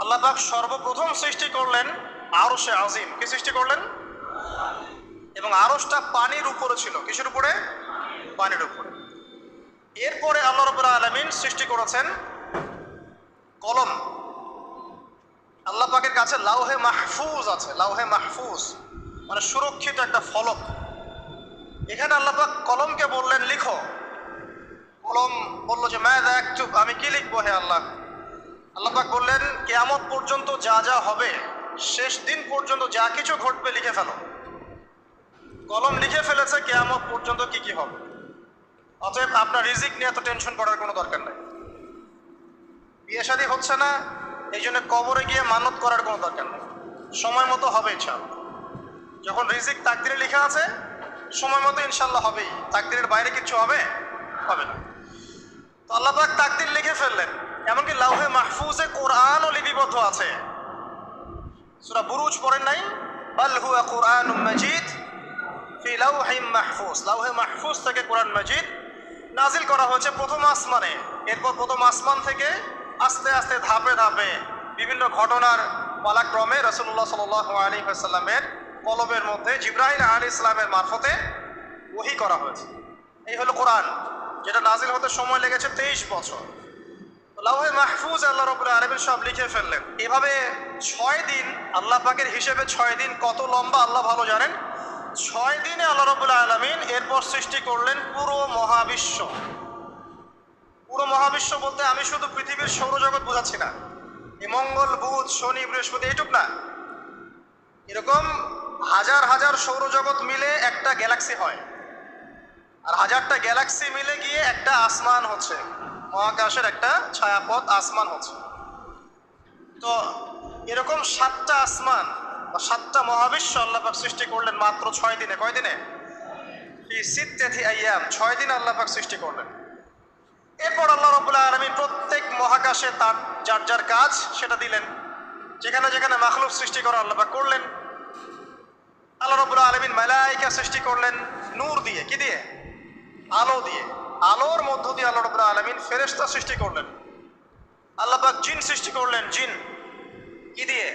আল্লাহ পাক সর্বপ্রথম সৃষ্টি করলেন আরশে আজিম। কি সৃষ্টি করলেন? এবং আরশটা পানির উপরে ছিল। কিসের উপরে? পানির উপরে। এরপরে আল্লাহ রাব্বুল আলামিন সৃষ্টি করেছেন কলম। আল্লাহ পাকের কাছে লাউহে মাহফুজ আছে। লাউহে মাহফুজ মানে সুরক্ষিত একটা ফলক। এখানে আল্লাহ পাক কলমকে বললেন লিখো। কলম বলল যে মাযা আকতুব, আমি কি লিখবো হে আল্লাহ? আল্লাহ পাক বললেন কিয়ামত পর্যন্ত যা যা হবে, শেষ দিন পর্যন্ত যা কিছু ঘটবে লিখে ফেলো। কলম লিখে ফেলেছে কিয়ামত পর্যন্ত কি কি হবে। অতএব আপনার রিজিক নিয়ে এত টেনশন করার কোনো দরকার নেই। বিয়ে শাদী হচ্ছে না, এই জন্য কবরে গিয়ে মানত করার কোনো দরকার নেই। সময় মতো হবে ইনশাআল্লাহ। যখন রিজিক তাকদিরে লেখা আছে সময় মতো ইনশাআল্লাহ হবেই। তাকদিরের বাইরে কিছু হবে হবে না। তো আল্লাহ পাক তাকদির লিখে ফেললেন। এমনকি লাউহে মাহফুজে কোরআনও লিপিবদ্ধ আছে। সূরা বুরুজ পড়েন নাই? বাল হুয়া কুরআনুম মাজিদ ফি লাউহিম মাহফুজ। লাউহে মাহফুজ থেকে কোরআন মাজিদ নাজিল করা হয়েছে প্রথম আসমানে। এরপর প্রথম আসমান থেকে আস্তে আস্তে ধাপে ধাপে বিভিন্ন ঘটনার পালাক্রমে রাসূলুল্লাহ সাল্লাল্লাহু আলাইহি ওয়াসাল্লামের কলবের মধ্যে জিবরাইল আলাইহিস সালামের মারফতে ওহী করা হয়েছে। এই হলো কোরআন, যেটা নাজিল হতে সময় লেগেছে 23 বছর। লাউহে মাহফুজ আল্লাহ রাব্বুল আলামিন সব লিখে ফেললেন। এভাবে 6 দিন, আল্লাহ পাকের হিসেবে 6 দিন কত লম্বা আল্লাহ ভালো জানেন। 6 দিনে আল্লাহ রাব্বুল আলামিন এরপর সৃষ্টি করলেন পুরো মহাবিশ্ব। পুরো মহাবিশ্ব বলতে আমি শুধু পৃথিবীর সৌরজগৎ বোঝাচ্ছি না। এই মঙ্গল, বুধ, শনি, বৃহস্পতি এইটুক না, এরকম হাজার হাজার সৌরজগৎ মিলে একটা গ্যালাক্সি হয়। আর হাজারটা গ্যালাক্সি মিলে গিয়ে একটা আসমান হচ্ছে, মহাকাশের একটা ছায়াপথ আসমান হচ্ছে। তো এরকম 7টা আসমান বা 7টা মহাবিশ্ব আল্লাহ পাক সৃষ্টি করলেন মাত্র 6 দিনে। কয় দিনে? ফি সিত্তাতি আইয়াম, 6 দিন আল্লাহ পাক সৃষ্টি করলেন। এরপর আল্লাহ রাব্বুল আলামিন প্রত্যেক মহাকাশে তার যার যার কাজ সেটা দিলেন। যেখানে যেখানে মাখলুক সৃষ্টি করা আল্লাহ পাক করলেন। আল্লাহ রাব্বুল আলামিন মালায়েকা সৃষ্টি করলেন নূর দিয়ে। কি দিয়ে? আলো দিয়ে। আলোর মধ্য দিয়ে আল্লাহ রাব্বুল আলামিন ফেরেশতা সৃষ্টি করলেন। আল্লাহ পাক জিন সৃষ্টি করলেন। জিন কি দিয়ে?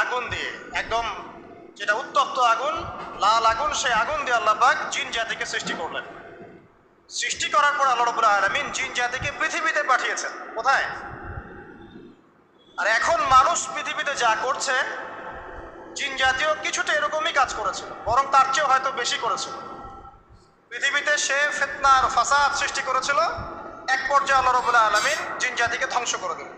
আগুন দিয়ে। একদম যেটা উত্তপ্ত আগুন, লাল আগুন, সেই আগুন দিয়ে আল্লাহ পাক জিন জাতিকে সৃষ্টি করলেন। সৃষ্টি করার পর আল্লাহ রাব্বুল আলামিন জিন জাতিকে পৃথিবীতে পাঠিয়েছেন। কোথায়? আর এখন মানুষ পৃথিবীতে যা করছে, জিন জাতীয় কিছুটা এরকমই কাজ করেছিল, বরং তার চেয়েও হয়তো বেশি করেছিল। পৃথিবীতে সে ফিতনা আর ফাসাদ সৃষ্টি করেছিল। এক পর্যায়ে আল্লাহ রাব্বুল আলামিন জিন জাতিকে ধ্বংস করে দিলেন।